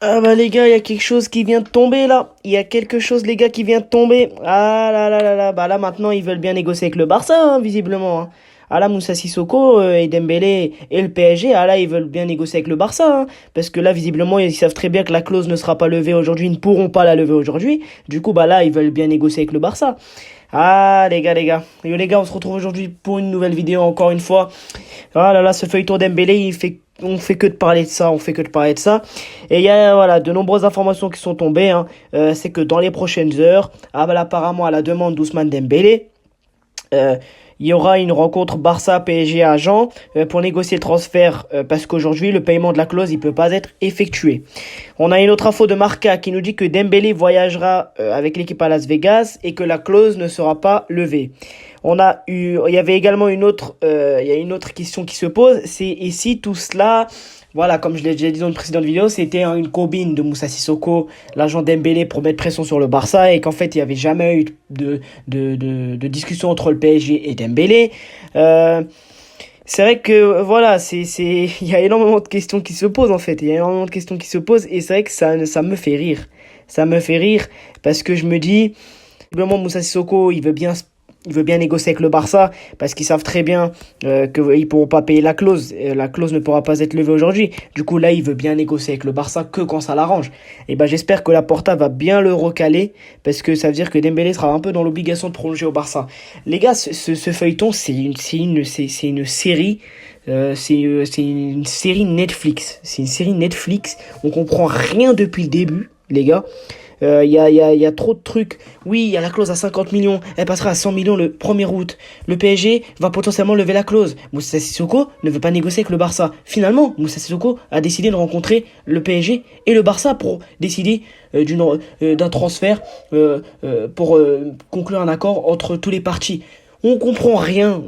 Ah bah les gars, il y a quelque chose qui vient de tomber là. Il y a quelque chose les gars qui vient de tomber. Ah là là là là. Bah là maintenant ils veulent bien négocier avec le Barça hein, visiblement. Hein. Ah là Moussa Sissoko et Dembélé et le PSG, ah là ils veulent bien négocier avec le Barça. Hein. Parce que là visiblement ils savent très bien que la clause ne sera pas levée aujourd'hui, ils ne pourront pas la lever aujourd'hui. Du coup bah là ils veulent bien négocier avec le Barça. Ah les gars les gars. Yo les gars, on se retrouve aujourd'hui pour une nouvelle vidéo encore une fois. Ah là là, ce feuilleton Dembélé, on fait que de parler de ça, on fait que de parler de ça. Et il y a voilà, de nombreuses informations qui sont tombées. Hein. C'est que dans les prochaines heures, ah, bah, apparemment à la demande d'Ousmane Dembélé, euh, il y aura une rencontre Barça-PSG à Jean pour négocier le transfert parce qu'aujourd'hui le paiement de la clause il peut pas être effectué. On a une autre info de Marca qui nous dit que Dembélé voyagera avec l'équipe à Las Vegas et que la clause ne sera pas levée. Il y avait également il y a une autre question qui se pose, c'est et si tout cela, voilà, comme je l'ai déjà dit dans une précédente vidéo, c'était une combine de Moussa Sissoko, l'agent Dembélé pour mettre pression sur le Barça et qu'en fait il n'y avait jamais eu de discussion entre le PSG et Dembélé. Euh, c'est vrai que voilà, il y a énormément de questions qui se posent en fait, il y a énormément de questions qui se posent et c'est vrai que ça me fait rire. Ça me fait rire parce que je me dis, vraiment Moussa Sissoko, il veut bien négocier avec le Barça parce qu'ils savent très bien qu'ils ne pourront pas payer la clause. La clause ne pourra pas être levée aujourd'hui. Du coup, là, il veut bien négocier avec le Barça que quand ça l'arrange. Et ben, j'espère que Laporta va bien le recaler parce que ça veut dire que Dembélé sera un peu dans l'obligation de prolonger au Barça. Les gars, ce feuilleton, c'est une série. C'est une série Netflix. C'est une série Netflix. On comprend rien depuis le début, les gars. Il y a trop de trucs. Oui, il y a la clause à 50 millions. Elle passera à 100 millions le 1er août. Le PSG va potentiellement lever la clause. Moussa Sissoko ne veut pas négocier avec le Barça. Finalement, Moussa Sissoko a décidé de rencontrer le PSG et le Barça pour décider d'un transfert pour conclure un accord entre tous les partis. On comprend rien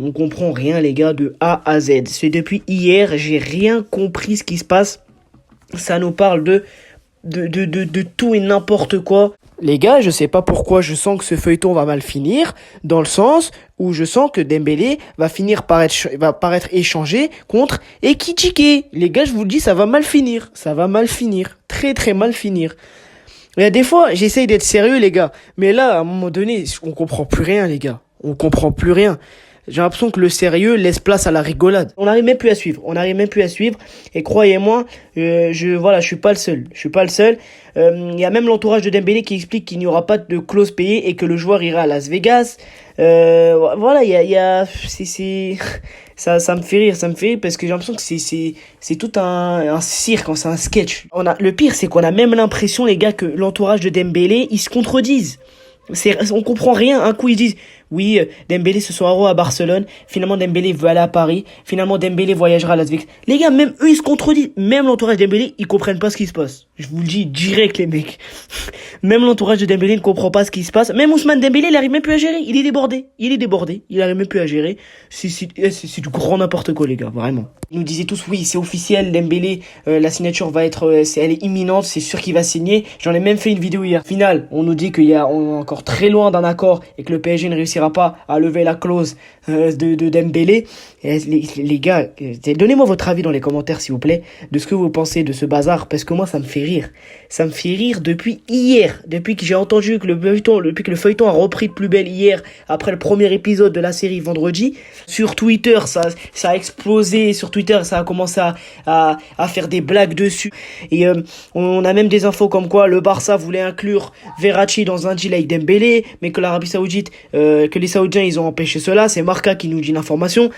les gars de A à Z. C'est depuis hier, j'ai rien compris ce qui se passe. Ça nous parle de tout et n'importe quoi. Les gars, je sais pas pourquoi je sens que ce feuilleton va mal finir, dans le sens où je sens que Dembélé va par être échangé contre Ekitike. Les gars, je vous le dis, ça va mal finir. Ça va mal finir. Très très mal finir. Il y a des fois, j'essaye d'être sérieux, les gars. Mais là, à un moment donné, on comprend plus rien, les gars. On comprend plus rien. J'ai l'impression que le sérieux laisse place à la rigolade. On n'arrive même plus à suivre. On n'arrive même plus à suivre. Et croyez-moi, je suis pas le seul. Je suis pas le seul. Il y a même l'entourage de Dembélé qui explique qu'il n'y aura pas de clause payée et que le joueur ira à Las Vegas. Voilà, ça me fait rire parce que j'ai l'impression que c'est tout un cirque, c'est un sketch. Le pire, c'est qu'on a même l'impression, les gars, que l'entourage de Dembélé, ils se contredisent. On comprend rien. Un coup, ils disent, oui, Dembélé ce soir à Barcelone. Finalement, Dembélé veut aller à Paris. Finalement, Dembélé voyagera à Las Vegas. Les gars, même eux, ils se contredisent. Même l'entourage de Dembélé, ils comprennent pas ce qui se passe. Je vous le dis direct, les mecs. Même l'entourage de Dembélé ne comprend pas ce qui se passe. Même Ousmane Dembélé, il arrive même plus à gérer. Il est débordé. Il arrive même plus à gérer. C'est du grand n'importe quoi, les gars, vraiment. Ils nous disaient tous, oui, c'est officiel, Dembélé, la signature va être, elle est imminente, c'est sûr qu'il va signer. J'en ai même fait une vidéo hier. Final, on nous dit on est encore très loin d'un accord et que le PSG ne réussira pas à lever la clause de Dembélé. Et les gars, donnez-moi votre avis dans les commentaires, s'il vous plaît, de ce que vous pensez de ce bazar, parce que moi, ça me fait rire. Ça me fait rire depuis hier, depuis que j'ai entendu que depuis que le feuilleton a repris de plus belle hier, après le premier épisode de la série vendredi. Sur Twitter, ça a explosé. Sur Twitter, ça a commencé à faire des blagues dessus. Et on a même des infos comme quoi le Barça voulait inclure Verratti dans un deal avec Dembélé, mais que l'Arabie Saoudite, que les Saoudiens, ils ont empêché cela. C'est Marca qui nous dit l'information.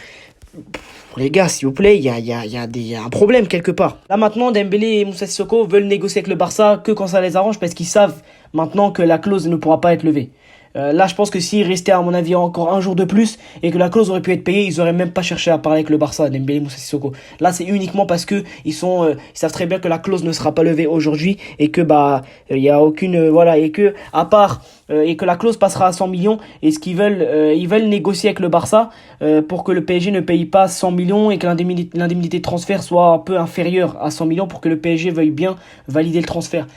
Les gars, s'il vous plaît, il y a un problème quelque part. Là maintenant, Dembélé et Moussa Sissoko veulent négocier avec le Barça que quand ça les arrange parce qu'ils savent maintenant que la clause ne pourra pas être levée. Là, je pense que s'il restait, à mon avis, encore un jour de plus et que la clause aurait pu être payée, ils auraient même pas cherché à parler avec le Barça, Dembélé, Moussa Sissoko. Là, c'est uniquement parce que ils savent très bien que la clause ne sera pas levée aujourd'hui et que il y a aucune voilà et que à part et que la clause passera à 100 millions et ce qu'ils veulent ils veulent négocier avec le Barça pour que le PSG ne paye pas 100 millions et que l'indemnité de transfert soit un peu inférieure à 100 millions pour que le PSG veuille bien valider le transfert.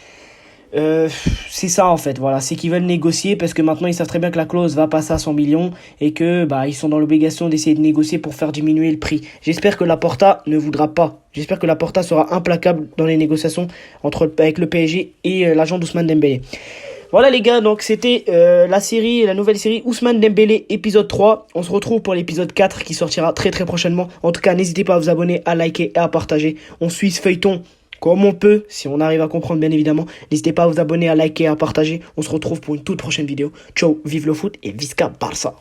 C'est ça en fait, voilà, c'est qu'ils veulent négocier parce que maintenant ils savent très bien que la clause va passer à 100 millions et que bah ils sont dans l'obligation d'essayer de négocier pour faire diminuer le prix. J'espère que Laporta ne voudra pas. J'espère que Laporta sera implacable dans les négociations avec le PSG et l'agent d'Ousmane Dembélé. Voilà les gars, donc c'était la nouvelle série Ousmane Dembélé épisode 3. On se retrouve pour l'épisode 4 qui sortira très très prochainement. En tout cas, n'hésitez pas à vous abonner, à liker et à partager. On suit ce feuilleton comme on peut, si on arrive à comprendre bien évidemment. N'hésitez pas à vous abonner, à liker et à partager. On se retrouve pour une toute prochaine vidéo. Ciao, vive le foot et Visca Barça.